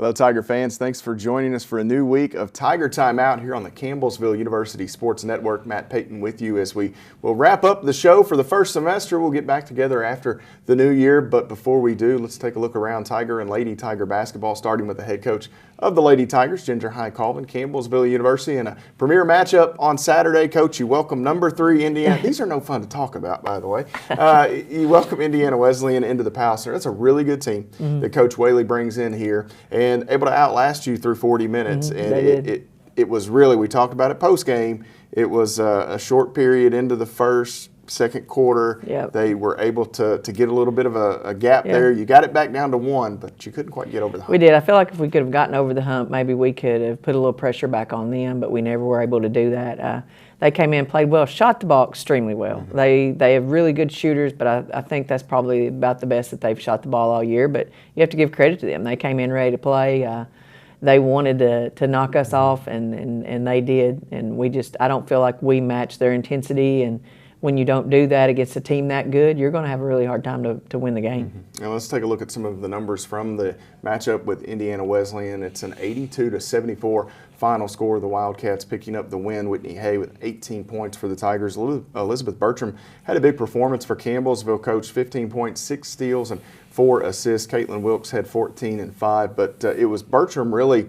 Hello, Tiger fans. Thanks for joining us for a new week of Tiger Timeout here on the Campbellsville University Sports Network. Matt Payton with you as we will wrap up the show for the first semester. We'll get back together after the new year, but before we do, let's take a look around Tiger and Lady Tiger basketball, starting with the head coach of the Lady Tigers, Ginger High Colvin, Campbellsville University, and a premier matchup on Saturday. Coach, you welcome number 3 Indiana. These are no fun to talk about, by the way. You welcome Indiana Wesleyan into the Palace Center. That's a really good team that Coach Whaley brings in here and able to outlast you through 40 minutes. And it was really, we talked about it post-game, it was a short period into the second quarter. Yep. They were able to get a little bit of a gap there. You got it back down to 1, but you couldn't quite get over the hump. We did. I feel like if we could have gotten over the hump, maybe we could have put a little pressure back on them, but we never were able to do that. They came in, played well, shot the ball extremely well. They have really good shooters, but I think that's probably about the best that they've shot the ball all year. But you have to give credit to them. They came in ready to play. They wanted to knock us off, and they did. And I don't feel like we matched their intensity. And when you don't do that against a team that good, you're going to have a really hard time to win the game. Now let's take a look at some of the numbers from the matchup with Indiana Wesleyan. It's an 82-74 final score. The Wildcats picking up the win. Whitney Hay with 18 points for the Tigers. Elizabeth Bertram had a big performance for Campbellsville. Coach, 15 points, 6 steals, and 4 assists. Caitlin Wilkes had 14 and 5, but it was Bertram really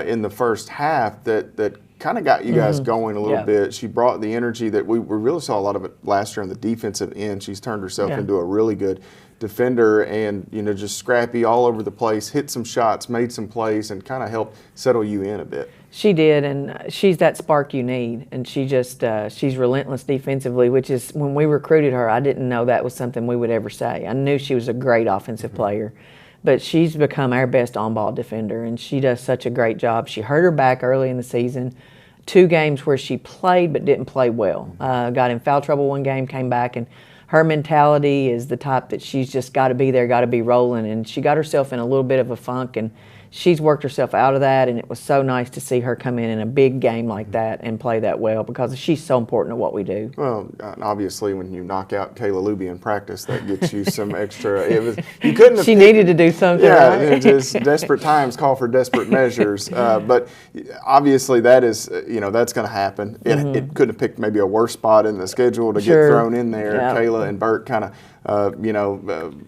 in the first half that kind of got you guys going a little bit. She brought the energy that we really saw a lot of it last year on the defensive end. She's turned herself into a really good defender and, just scrappy all over the place, hit some shots, made some plays, and kind of helped settle you in a bit. She did, and she's that spark you need, and she's relentless defensively, which is, when we recruited her, I didn't know that was something we would ever say. I knew she was a great offensive player, but she's become our best on-ball defender, and she does such a great job. She hurt her back early in the season, 2 games where she played but didn't play well. Got in foul trouble one game, came back, and her mentality is the type that she's just got to be there, got to be rolling, and she got herself in a little bit of a funk, and she's worked herself out of that, and it was so nice to see her come in a big game like that and play that well, because she's so important to what we do. Well, obviously, when you knock out Kayla Luby in practice, that gets you some extra. You couldn't. She needed to do something. Yeah, right? It's desperate times call for desperate measures. But obviously, that is that's going to happen. It could have picked maybe a worse spot in the schedule to get thrown in there. Yeah. Kayla and Bert kind of.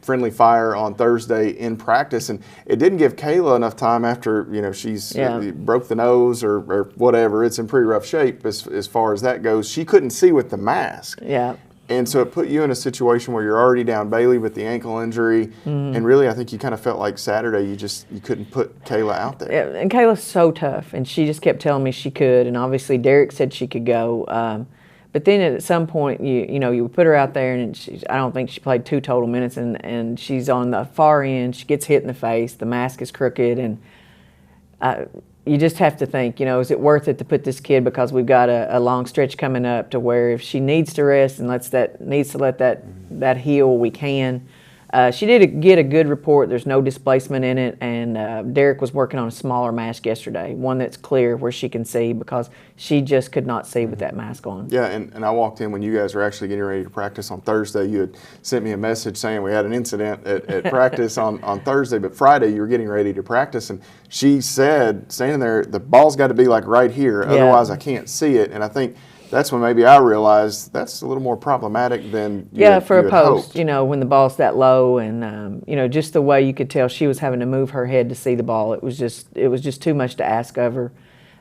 Friendly fire on Thursday in practice, and it didn't give Kayla enough time after she's broke the nose or whatever. It's in pretty rough shape as far as that goes. She couldn't see with the mask. Yeah. And so it put you in a situation where you're already down Bailey with the ankle injury, and really I think you kind of felt like Saturday you couldn't put Kayla out there. Yeah, and Kayla's so tough, and she just kept telling me she could, and obviously Derek said she could go. But then at some point, you put her out there, and I don't think she played 2 total minutes, and she's on the far end. She gets hit in the face. The mask is crooked, and you just have to think, is it worth it to put this kid, because we've got a long stretch coming up to where if she needs to rest and needs to let that heal, we can. She did get a good report. There's no displacement in it, and Derek was working on a smaller mask yesterday, one that's clear where she can see, because she just could not see with that mask on. Yeah, and I walked in when you guys were actually getting ready to practice on Thursday. You had sent me a message saying we had an incident at practice on Thursday, but Friday you were getting ready to practice, and she said, standing there, the ball's got to be like right here, otherwise I can't see it, and I think that's when maybe I realized that's a little more problematic than for a post, hoped. When the ball's that low, and just the way you could tell she was having to move her head to see the ball. It was just too much to ask of her.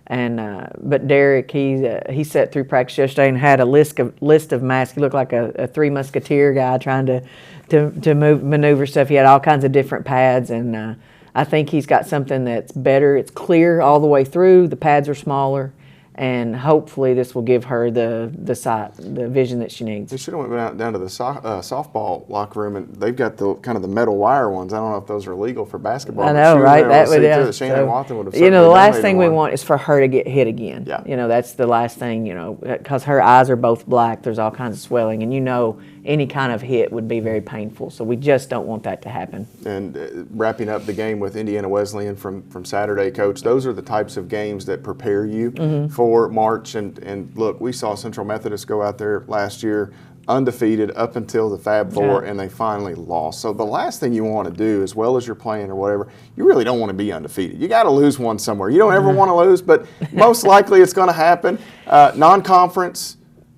And but Derek, he sat through practice yesterday and had a list of masks. He looked like a Three Musketeer guy trying to maneuver stuff. He had all kinds of different pads, and I think he's got something that's better. It's clear all the way through. The pads are smaller. And hopefully this will give her the sight, the vision that she needs. They should have went down to the softball locker room, and they've got the kind of the metal wire ones. I don't know if those are legal for basketball. I know, right? That would, Shannon Watson would have. The last thing we want is for her to get hit again. Yeah. That's the last thing. Because her eyes are both black. There's all kinds of swelling, and any kind of hit would be very painful. So we just don't want that to happen. And wrapping up the game with Indiana Wesleyan from Saturday, Coach, those are the types of games that prepare you for March. And look, we saw Central Methodist go out there last year undefeated up until the Fab Four, Yeah. and they finally lost. So the last thing you want to do, as well as you're playing or whatever, you really don't want to be undefeated. You got to lose one somewhere. You don't ever want to lose, but most likely it's going to happen. Non-conference,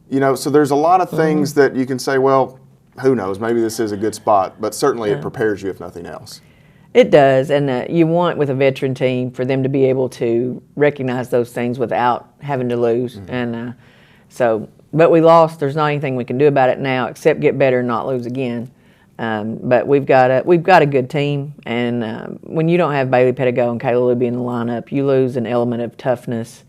so there's a lot of things that you can say, well, who knows, maybe this is a good spot, but certainly it prepares you if nothing else. It does, and you want with a veteran team for them to be able to recognize those things without having to lose. And but we lost. There's not anything we can do about it now except get better and not lose again. But we've got a good team, and when you don't have Bailey Pettigo and Kayla Luby in the lineup, you lose an element of toughness,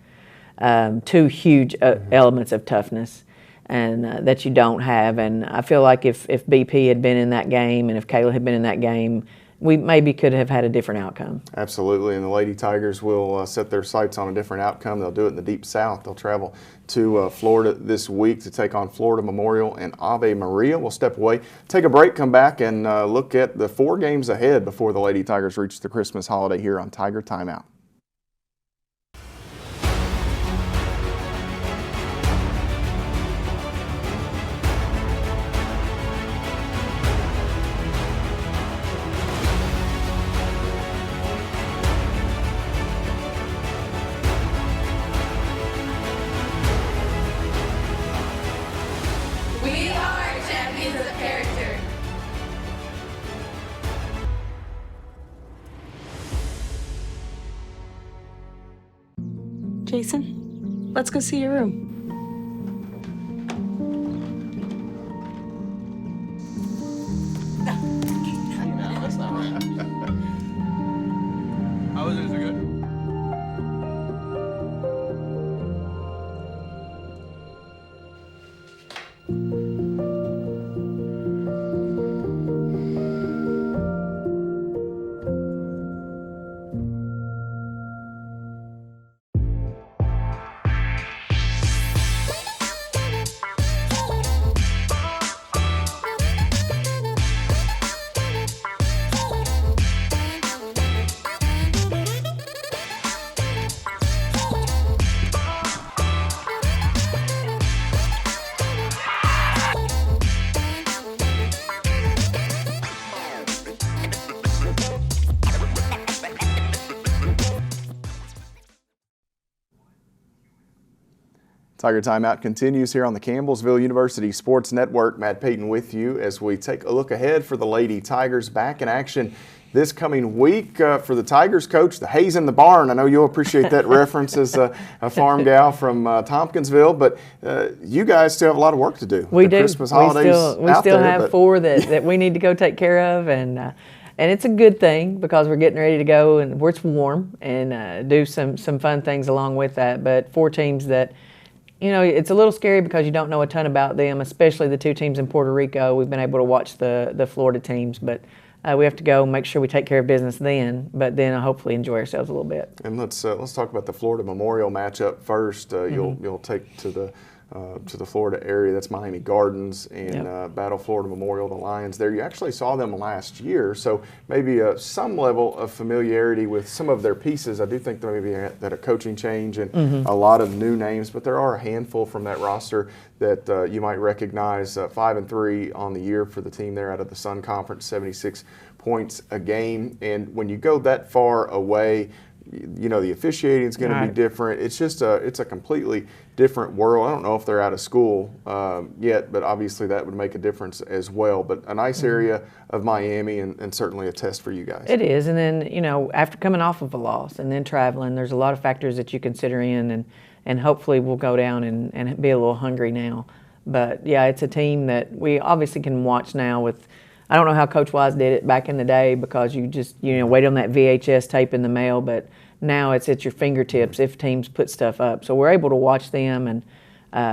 two huge elements of toughness, and that you don't have. And I feel like if BP had been in that game and if Kayla had been in that game, we maybe could have had a different outcome. Absolutely, and the Lady Tigers will set their sights on a different outcome. They'll do it in the Deep South. They'll travel to Florida this week to take on Florida Memorial and Ave Maria. We'll step away, take a break, come back, and look at the 4 games ahead before the Lady Tigers reach the Christmas holiday here on Tiger Timeout. We are champions of character. Jason, let's go see your room. That's not right. How was it? Is it good? Tiger Timeout continues here on the Campbellsville University Sports Network. Matt Payton with you as we take a look ahead for the Lady Tigers back in action this coming week. For the Tigers coach, the Hayes in the Barn. I know you'll appreciate that reference as a farm gal from Tompkinsville, but you guys still have a lot of work to do. We the do. Christmas holidays We still have 4 that we need to go take care of, and it's a good thing because we're getting ready to go and where it's warm and do some fun things along with that. But 4 teams that, it's a little scary because you don't know a ton about them, especially the 2 teams in Puerto Rico. We've been able to watch the Florida teams, but we have to go and make sure we take care of business then, but then hopefully enjoy ourselves a little bit. And let's talk about the Florida Memorial matchup first. You'll take to the Florida area. That's Miami Gardens and Battle Florida Memorial, the Lions there. You actually saw them last year, so maybe some level of familiarity with some of their pieces. I do think that maybe that a coaching change and a lot of new names, but there are a handful from that roster that you might recognize. 5-3 on the year for the team there out of the Sun Conference, 76 points a game. And when you go that far away, the officiating is going to be different. It's just it's a completely different world. I don't know if they're out of school yet, but obviously that would make a difference as well. But a nice area of Miami and certainly a test for you guys. It is. And then, after coming off of a loss and then traveling, there's a lot of factors that you consider in, and hopefully we'll go down and be a little hungry now. But, yeah, it's a team that we obviously can watch now with – I don't know how Coach Wise did it back in the day because you just, wait on that VHS tape in the mail, but now it's at your fingertips if teams put stuff up. So we're able to watch them, and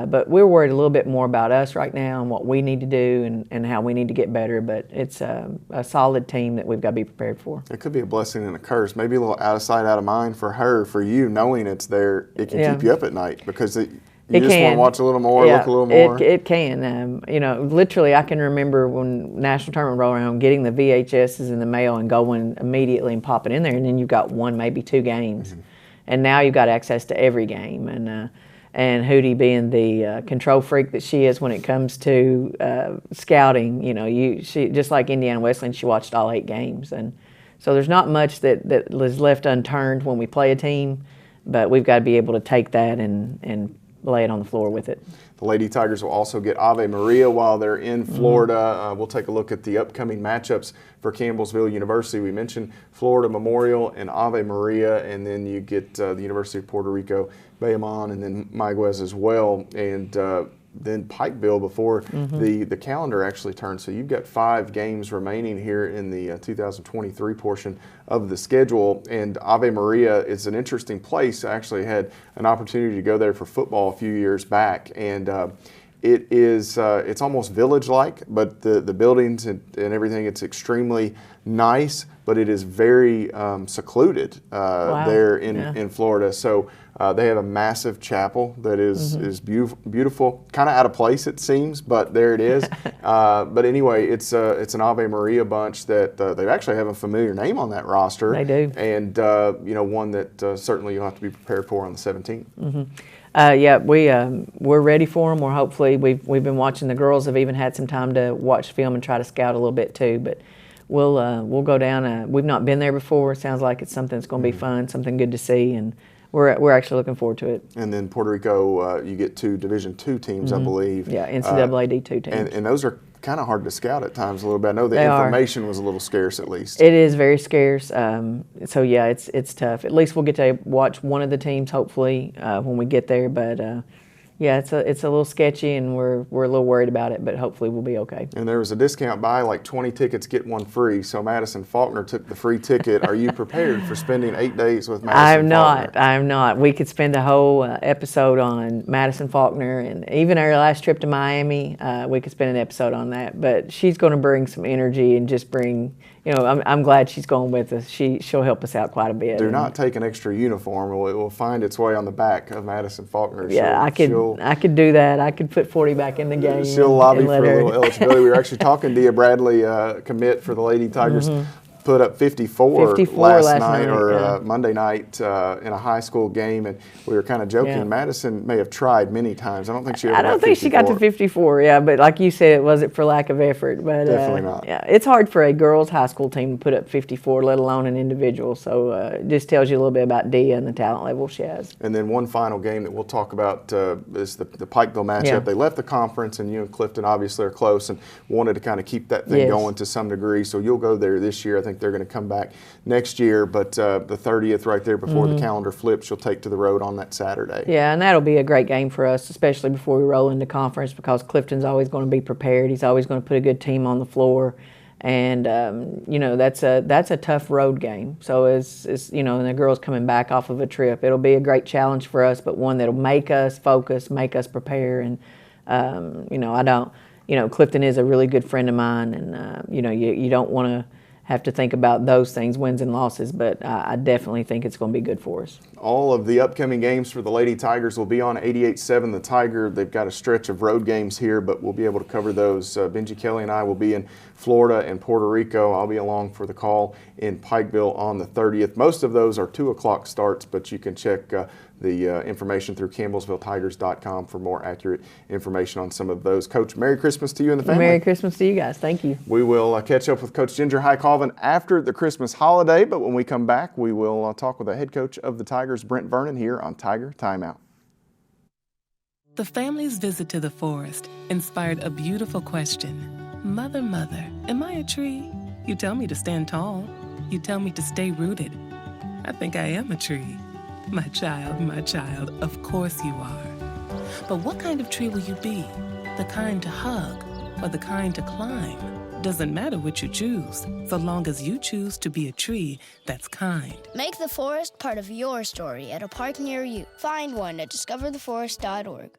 but we're worried a little bit more about us right now and what we need to do and how we need to get better. But it's a solid team that we've got to be prepared for. It could be a blessing and a curse. Maybe a little out of sight, out of mind for her. For you, knowing it's there, it can keep you up at night because you just want to watch a little more, look a little more. It can. Literally, I can remember when national tournament rolled around, getting the VHSs in the mail and going immediately and popping in there, and then you've got 1, maybe 2 games, and now you've got access to every game. And Hootie being the control freak that she is when it comes to scouting, she just like Indiana Wesleyan, she watched all 8 games, and so there's not much that is left unturned when we play a team, but we've got to be able to take that and lay it on the floor with it. The Lady Tigers will also get Ave Maria while they're in Florida. We'll take a look at the upcoming matchups for Campbellsville University. We mentioned Florida Memorial and Ave Maria, and then you get the University of Puerto Rico, Bayamon, and then Mayagüez as well. And then Pikeville before the calendar actually turns. So you've got 5 games remaining here in the 2023 portion of the schedule. And Ave Maria is an interesting place. I actually had an opportunity to go there for football a few years back, and it's almost village-like, but the buildings and everything, it's extremely nice, but it is very secluded there in Florida. So they have a massive chapel that is beautiful, kind of out of place it seems, but there it is. But anyway, it's an Ave Maria bunch that they actually have a familiar name on that roster. They do, and one that certainly you'll have to be prepared for on the 17th. We're ready for them. We've been watching. The girls have even had some time to watch film and try to scout a little bit too. But we'll go down. We've not been there before. It sounds like it's something that's going to be fun, something good to see, and we're actually looking forward to it. And then Puerto Rico, you get 2 Division II teams, I believe. Yeah, NCAA D2 teams. And those are kind of hard to scout at times a little bit. I know the information was a little scarce at least. It is very scarce. So yeah, it's tough. At least we'll get to watch one of the teams hopefully when we get there. But it's a little sketchy, and we're a little worried about it. But hopefully we'll be okay. And there was a discount buy, like 20 tickets get 1 free. So Madison Faulkner took the free ticket. Are you prepared for spending 8 days with Madison Faulkner? I'm not. We could spend a whole episode on Madison Faulkner, and even our last trip to Miami, we could spend an episode on that. But she's going to bring some energy and just bring. I'm glad she's going with us. She'll help us out quite a bit. Do not take an extra uniform. It will find its way on the back of Madison Faulkner. Yeah, I could do that. I could put 40 back in the game. She'll lobby for a little eligibility. We were actually talking to Dia Bradley, commit for the Lady Tigers. Put up 54 last night or Monday night in a high school game, and we were kind of joking. Yeah. Madison may have tried many times. I don't think she ever I don't think she got to 54. Yeah, but like you said, it wasn't for lack of effort. But definitely not. Yeah, it's hard for a girls' high school team to put up 54, let alone an individual. So it just tells you a little bit about Dia and the talent level she has. And then one final game that we'll talk about is the Pikeville matchup. Yeah. They left the conference, and you and Clifton obviously are close and wanted to kind of keep that thing going to some degree. So you'll go there this year. I think they're going to come back next year, but the 30th right there before the calendar flips, you'll take to the road on that Saturday. Yeah, and that'll be a great game for us, especially before we roll into conference, because Clifton's always going to be prepared. He's always going to put a good team on the floor, and that's a tough road game. So as and the girls coming back off of a trip, it'll be a great challenge for us, but one that'll make us focus, make us prepare, and Clifton is a really good friend of mine, and you don't want to have to think about those things, wins and losses, but I definitely think it's going to be good for us. All of the upcoming games for the Lady Tigers will be on 88.7 The Tiger. They've got a stretch of road games here, but we'll be able to cover those. Benji Kelly and I will be in Florida and Puerto Rico. I'll be along for the call in Pikeville on the 30th. Most of those are 2 o'clock starts, but you can check the information through CampbellsvilleTigers.com for more accurate information on some of those. Coach, Merry Christmas to you and the family. Merry Christmas to you guys. Thank you. We will catch up with Coach Ginger High Colvin after the Christmas holiday, but when we come back, we will talk with the head coach of the Tigers, Brent Vernon, here on Tiger Timeout. The family's visit to the forest inspired a beautiful question. Mother, mother, am I a tree? You tell me to stand tall. You tell me to stay rooted. I think I am a tree. My child, of course you are. But what kind of tree will you be? The kind to hug or the kind to climb? Doesn't matter what you choose, so long as you choose to be a tree that's kind. Make the forest part of your story at a park near you. Find one at discovertheforest.org.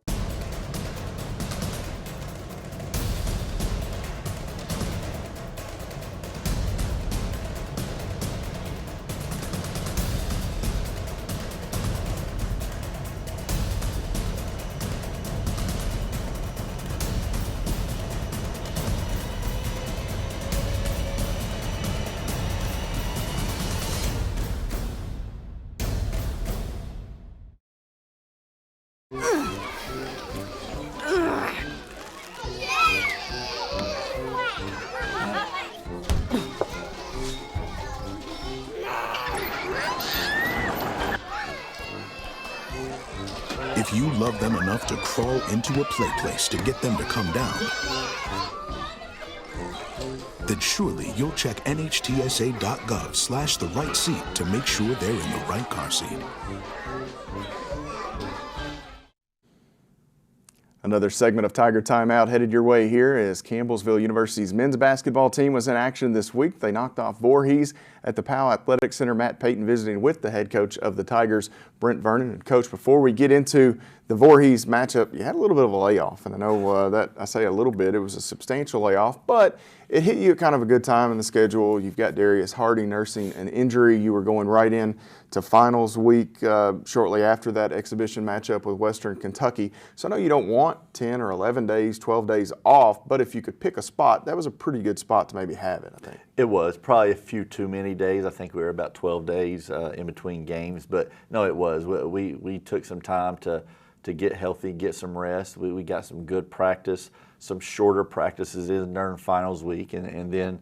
If you love them enough to crawl into a play place to get them to come down, then surely you'll check nhtsa.gov/the right seat to make sure they're in the right car seat. Another segment of Tiger Timeout headed your way here as Campbellsville University's men's basketball team was in action this week. They knocked off Voorhees at the Powell Athletic Center. Matt Payton visiting with the head coach of the Tigers, Brent Vernon. And Coach, before we get into the Voorhees matchup, you had a little bit of a layoff. And I know that I say a little bit, it was a substantial layoff, but it hit you at kind of a good time in the schedule. You've got Darius Hardy nursing an injury. You were going right in to finals week shortly after that exhibition matchup with Western Kentucky. So I know you don't want 10 or 11 days, 12 days off, but if you could pick a spot, that was a pretty good spot to maybe have it, I think. It was probably a few too many days. I think we were about 12 days in between games, but no, it was. We took some time to get healthy, get some rest. We got some good practice, some shorter practices during finals week, and then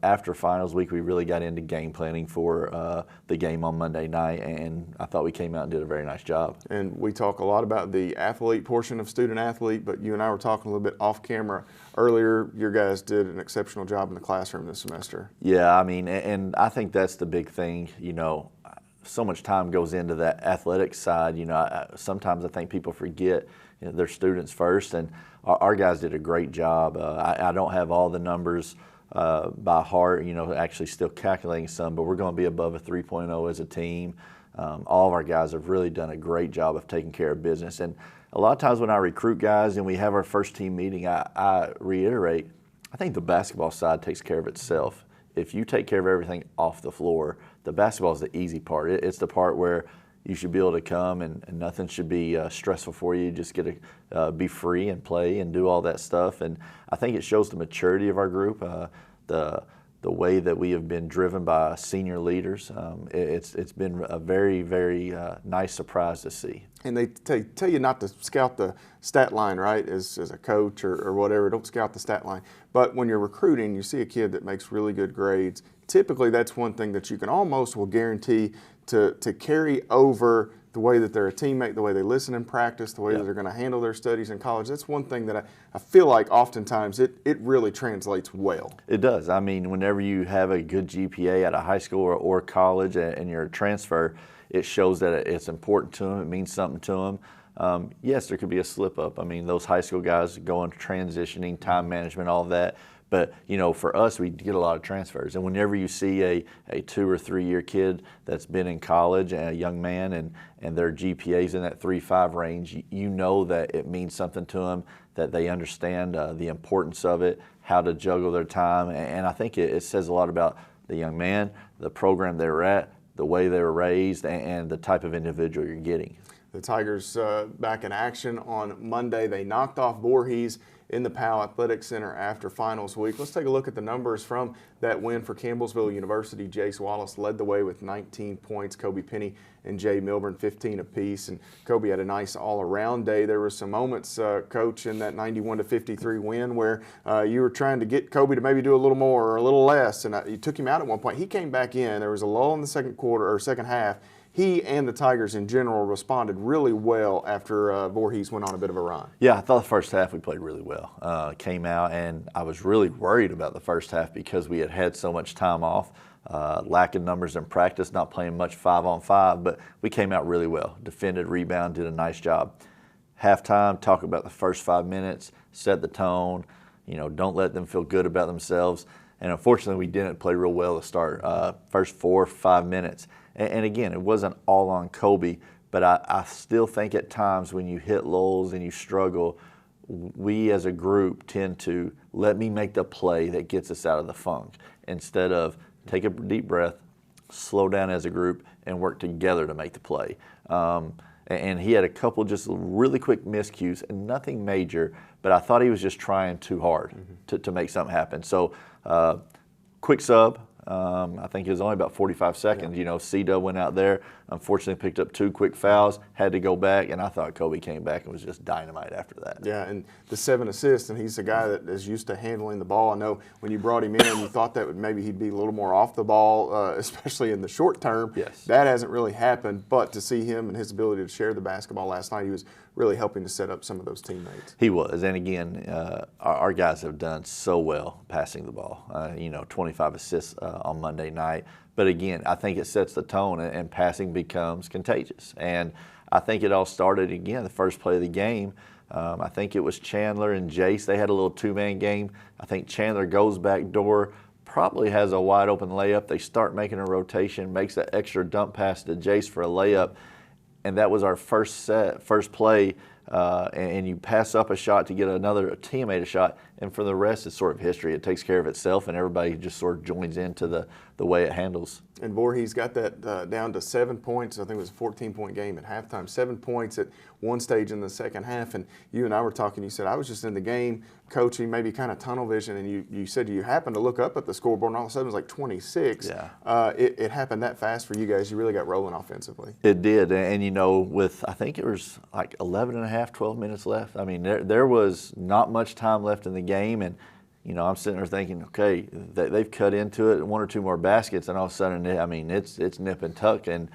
after finals week, we really got into game planning for the game on Monday night, and I thought we came out and did a very nice job. And we talk a lot about the athlete portion of student athlete, but you and I were talking a little bit off camera earlier. Your guys did an exceptional job in the classroom this semester. Yeah, I mean, and I think that's the big thing, you know. So much time goes into that athletic side. You know, sometimes I think people forget, you know, their students first, and our guys did a great job. I don't have all the numbers by heart, you know, actually still calculating some, but we're going to be above a 3.0 as a team. All of our guys have really done a great job of taking care of business. And a lot of times when I recruit guys and we have our first team meeting, I reiterate, I think the basketball side takes care of itself. If you take care of everything off the floor, the basketball is the easy part. It's the part where you should be able to come and nothing should be stressful for you. You just get to be free and play and do all that stuff. And I think it shows the maturity of our group, the way that we have been driven by senior leaders. It's been a very, very nice surprise to see. And they tell you not to scout the stat line, right, as a coach or whatever. Don't scout the stat line. But when you're recruiting, you see a kid that makes really good grades. Typically, that's one thing that you can almost will guarantee to carry over the way that they're a teammate, the way they listen in practice, the way that they're going to handle their studies in college. That's one thing that I feel like oftentimes it really translates well. It does. I mean, whenever you have a good GPA at a high school or college and you're a transfer, it shows that it's important to them. It means something to them. Yes, there could be a slip up. I mean, those high school guys going transitioning, time management, all of that. But, you know, for us, we get a lot of transfers. And whenever you see a 2 or 3 year kid that's been in college, a young man, and their GPA's in that 3.5 range, you know that it means something to them, that they understand the importance of it, how to juggle their time. And I think it says a lot about the young man, the program they were at, the way they were raised, and the type of individual you're getting. The Tigers back in action on Monday. They knocked off Voorhees in the Powell Athletic Center after finals week. Let's take a look at the numbers from that win for Campbellsville University. Jace Wallace led the way with 19 points. Kobe Penny and Jay Milburn 15 apiece. And Kobe had a nice all-around day. There were some moments, Coach, in that 91-53 win where you were trying to get Kobe to maybe do a little more or a little less, and you took him out at one point. He came back in. There was a lull in the second quarter or second half. He and the Tigers in general responded really well after Voorhees went on a bit of a run. Yeah, I thought the first half we played really well. Came out, and I was really worried about the first half because we had so much time off, lacking numbers in practice, not playing much 5-on-5, but we came out really well. Defended, rebound, did a nice job. Halftime, talk about the first 5 minutes, set the tone, you know, don't let them feel good about themselves. And unfortunately, we didn't play real well to start. First 4 or 5 minutes. And again, it wasn't all on Kobe, but I still think at times when you hit lulls and you struggle, we as a group tend to let me make the play that gets us out of the funk instead of take a deep breath, slow down as a group, and work together to make the play. And he had a couple just really quick miscues and nothing major, but I thought he was just trying too hard to make something happen. So quick sub. I think it was only about 45 seconds. You know, C-Dub went out there, unfortunately picked up 2 quick fouls, had to go back, and I thought Kobe came back and was just dynamite after that. Yeah, and the 7 assists, and he's a guy that is used to handling the ball. I know when you brought him in, you thought that maybe he'd be a little more off the ball, especially in the short term. Yes. That hasn't really happened, but to see him and his ability to share the basketball last night, he was really helping to set up some of those teammates. He was, and again, our guys have done so well passing the ball. You know, 25 assists on Monday night. But again, I think it sets the tone, and passing becomes contagious. And I think it all started, again, the first play of the game. I think it was Chandler and Jace. They had a little 2-man game. I think Chandler goes back door, probably has a wide open layup. They start making a rotation, makes that extra dump pass to Jace for a layup. And that was our first play, and you pass up a shot to get a teammate a shot, and for the rest, it's sort of history. It takes care of itself, and everybody just sort of joins into the way it handles. And Voorhees got that down to 7 points. I think it was a 14-point game at halftime. 7 points at one stage in the second half. And you and I were talking. You said, I was just in the game coaching, maybe kind of tunnel vision. And you said you happened to look up at the scoreboard, and all of a sudden it was like 26. Yeah. It happened that fast for you guys. You really got rolling offensively. It did. And you know, with I think it was like 11 and a half, 12 minutes left. I mean, there was not much time left in the game. And you know, I'm sitting there thinking, okay, they've cut into it, 1 or 2 more baskets, and all of a sudden, I mean, it's nip and tuck. And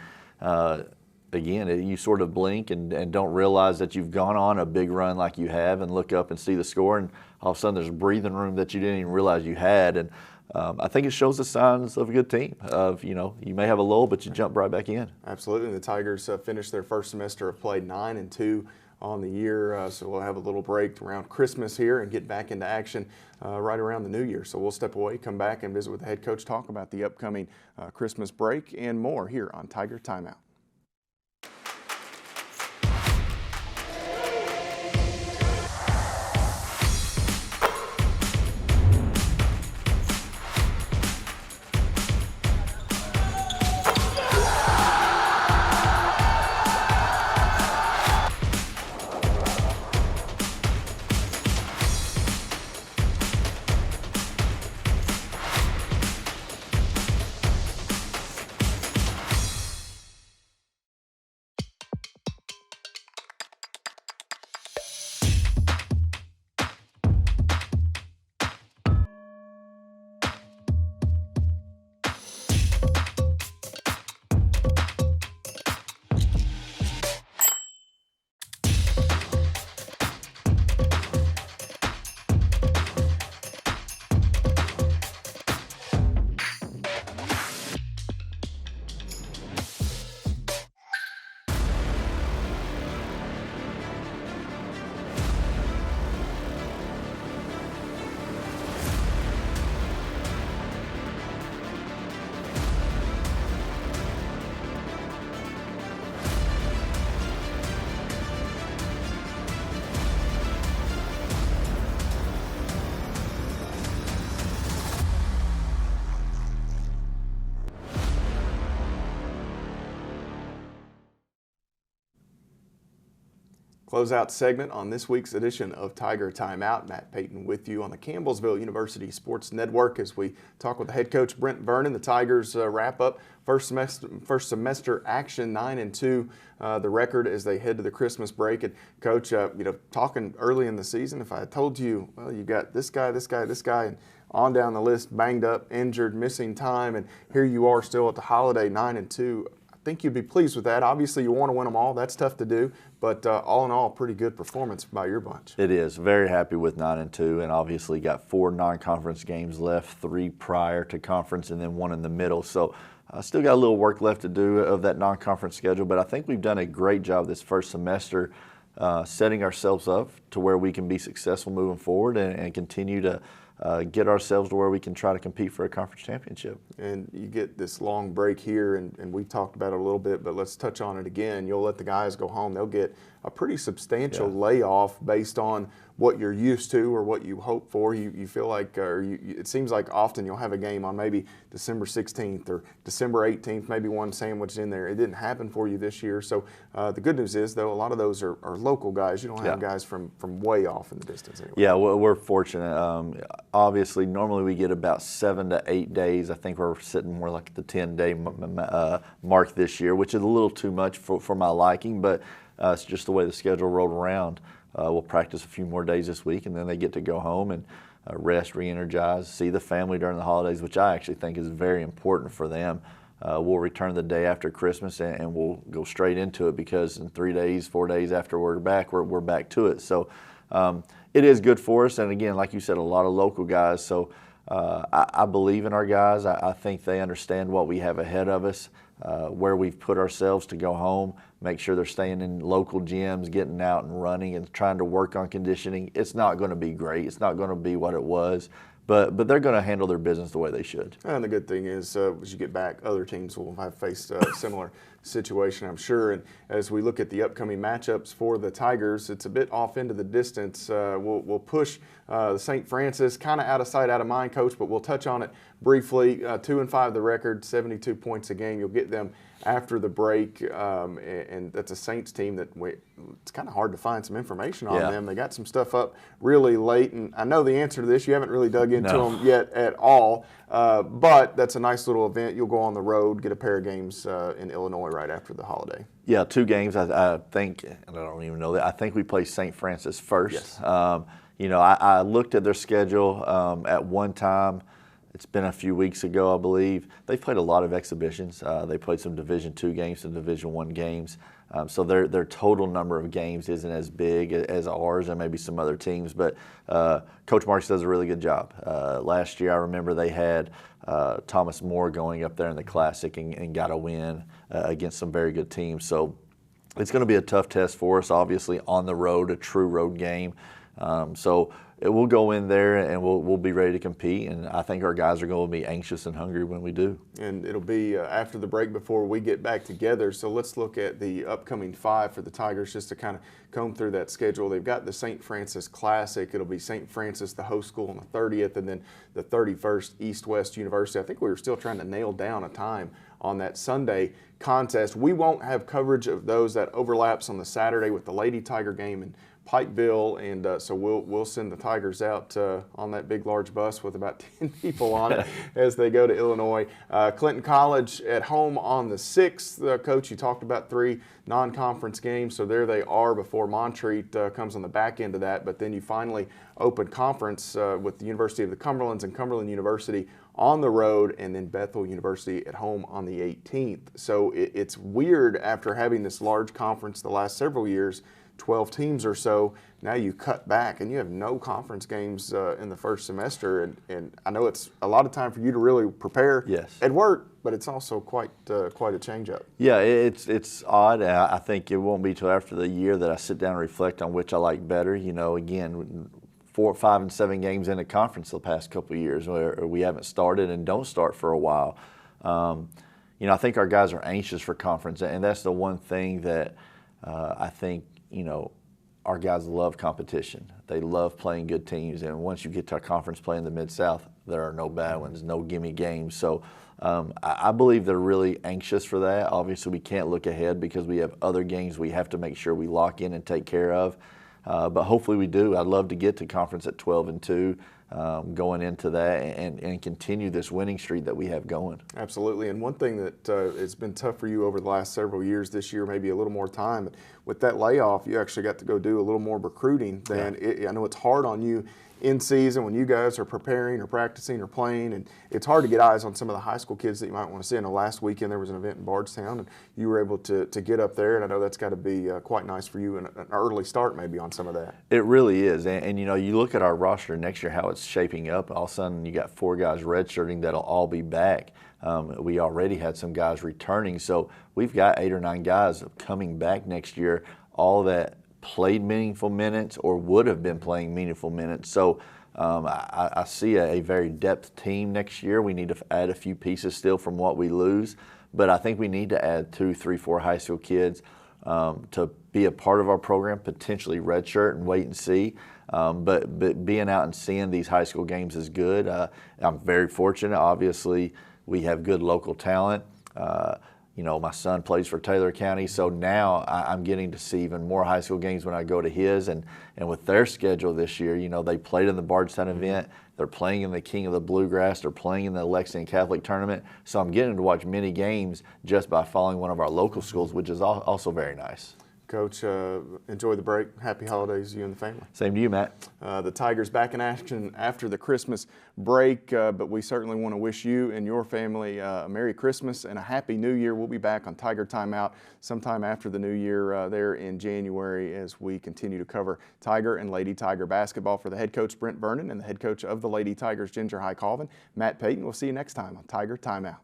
again, you sort of blink and don't realize that you've gone on a big run like you have, and look up and see the score, and all of a sudden there's breathing room that you didn't even realize you had. And I think it shows the signs of a good team. Of, you know, you may have a lull, but you jump right back in. Absolutely. And the Tigers finished their first semester of play 9-2 on the year, so we'll have a little break around Christmas here and get back into action right around the new year. So we'll step away, come back, and visit with the head coach, talk about the upcoming Christmas break and more here on Tiger Timeout. Closeout segment on this week's edition of Tiger Timeout. Matt Payton with you on the Campbellsville University Sports Network as we talk with the head coach Brent Vernon. The Tigers wrap up first semester action 9-2, the record as they head to the Christmas break. And Coach, talking early in the season, if I had told you, well, you got this guy, and on down the list, banged up, injured, missing time, and here you are still at the holiday 9-2. I think you'd be pleased with that. Obviously, you want to win them all. That's tough to do. But all in all, pretty good performance by your bunch. It is. Very happy with 9-2, and obviously got 4 non-conference games left, 3 prior to conference, and then 1 in the middle. So still got a little work left to do of that non-conference schedule. But I think we've done a great job this first semester setting ourselves up to where we can be successful moving forward and continue to get ourselves to where we can try to compete for a conference championship. And you get this long break here, and we've talked about it a little bit, but let's touch on it again. You'll let the guys go home. They'll get a pretty substantial layoff based on what you're used to or what you hope for. You feel like, it seems like often you'll have a game on maybe December 16th or December 18th, maybe one sandwiched in there. It didn't happen for you this year. So the good news is, though, a lot of those are local guys. You don't have guys from way off in the distance anyway. Yeah, we're fortunate. obviously, normally we get about 7 to 8 days. I think we're sitting more like the 10-day mark this year, which is a little too much for my liking, but it's just the way the schedule rolled around. We'll practice a few more days this week, and then they get to go home and rest, re-energize, see the family during the holidays, which I actually think is very important for them. We'll return the day after Christmas, and we'll go straight into it because in 3 days, 4 days after we're back, we're back to it. So it is good for us, and again, like you said, a lot of local guys. So I believe in our guys. I think they understand what we have ahead of us, where we've put ourselves to go home, make sure they're staying in local gyms, getting out and running and trying to work on conditioning. It's not going to be great. It's not going to be what it was. But they're going to handle their business the way they should. And the good thing is, as you get back, other teams will have faced a similar situation, I'm sure. And as we look at the upcoming matchups for the Tigers, it's a bit off into the distance. We'll push the St. Francis kind of out of sight, out of mind, Coach, but we'll touch on it briefly. 2-5 the record, 72 points a game. You'll get them after the break, and that's a Saints team that it's kind of hard to find some information on them. They got some stuff up really late, and I know the answer to this. You haven't really dug into them yet at all, but that's a nice little event. You'll go on the road, get a pair of games in Illinois right after the holiday. Yeah, 2 games. I think, and I don't even know that. I think we play St. Francis first. Yes. I looked at their schedule at one time. It's been a few weeks ago, I believe. They've played a lot of exhibitions. They played some Division II games, some Division I games. So their total number of games isn't as big as ours and maybe some other teams. But Coach Marks does a really good job. Last year, I remember they had Thomas More going up there in the Classic and got a win against some very good teams. So it's going to be a tough test for us, obviously, on the road, a true road game. So we'll go in there and we'll be ready to compete, and I think our guys are going to be anxious and hungry when we do. And it'll be after the break before we get back together. So let's look at the upcoming 5 for the Tigers just to kind of comb through that schedule. They've got the St. Francis Classic. It'll be St. Francis, the host school, on the 30th, and then the 31st, East-West University. I think we were still trying to nail down a time on that Sunday contest. We won't have coverage of those. That overlaps on the Saturday with the Lady Tiger game in Pikeville, and so we'll send the Tigers out on that big, large bus with about 10 people on it as they go to Illinois. Clinton College at home on the 6th. Coach, you talked about 3 non-conference games, so there they are before Montreat comes on the back end of that, but then you finally open conference with the University of the Cumberlands and Cumberland University on the road, and then Bethel University at home on the 18th. So it's weird after having this large conference the last several years, 12 teams or so, now you cut back and you have no conference games in the first semester, and I know it's a lot of time for you to really prepare at work, but it's also quite a change-up. Yeah, it's odd. I think it won't be till after the year that I sit down and reflect on which I like better. Again, 4, 5, and 7 games in a conference the past couple of years where we haven't started and don't start for a while. I think our guys are anxious for conference, and that's the one thing that I think, our guys love competition. They love playing good teams, and once you get to a conference play in the Mid-South, there are no bad ones, no gimme games. So I believe they're really anxious for that. Obviously, we can't look ahead because we have other games we have to make sure we lock in and take care of. But hopefully we do. I'd love to get to conference at 12-2. Going into that and continue this winning streak that we have going. Absolutely, and one thing that has been tough for you over the last several years, this year maybe a little more time, but with that layoff, you actually got to go do a little more recruiting than I know it's hard on you in season when you guys are preparing or practicing or playing, and it's hard to get eyes on some of the high school kids that you might want to see. I know last weekend there was an event in Bardstown, and you were able to get up there, and I know that's got to be quite nice for you, and an early start maybe on some of that. It really is, and you look at our roster next year, how it's shaping up. All of a sudden you got 4 guys redshirting that'll all be back. We already had some guys returning, so we've got 8 or 9 guys coming back next year, all that played meaningful minutes or would have been playing meaningful minutes. So I see a very depth team next year. We need to add a few pieces still from what we lose, but I think we need to add 2, 3, 4 high school kids to be a part of our program, potentially redshirt and wait and see. But being out and seeing these high school games is good. I'm very fortunate. Obviously, we have good local talent. You know, my son plays for Taylor County, so now I'm getting to see even more high school games when I go to his. And with their schedule this year, you know, they played in the Bardstown event. They're playing in the King of the Bluegrass. They're playing in the Lexington Catholic tournament. So I'm getting to watch many games just by following one of our local schools, which is also very nice. Coach, enjoy the break. Happy holidays, you and the family. Same to you, Matt. The Tigers back in action after the Christmas break, but we certainly want to wish you and your family a Merry Christmas and a Happy New Year. We'll be back on Tiger Timeout sometime after the new year there in January as we continue to cover Tiger and Lady Tiger basketball. For the head coach, Brent Vernon, and the head coach of the Lady Tigers, Ginger High Colvin, Matt Payton. We'll see you next time on Tiger Timeout.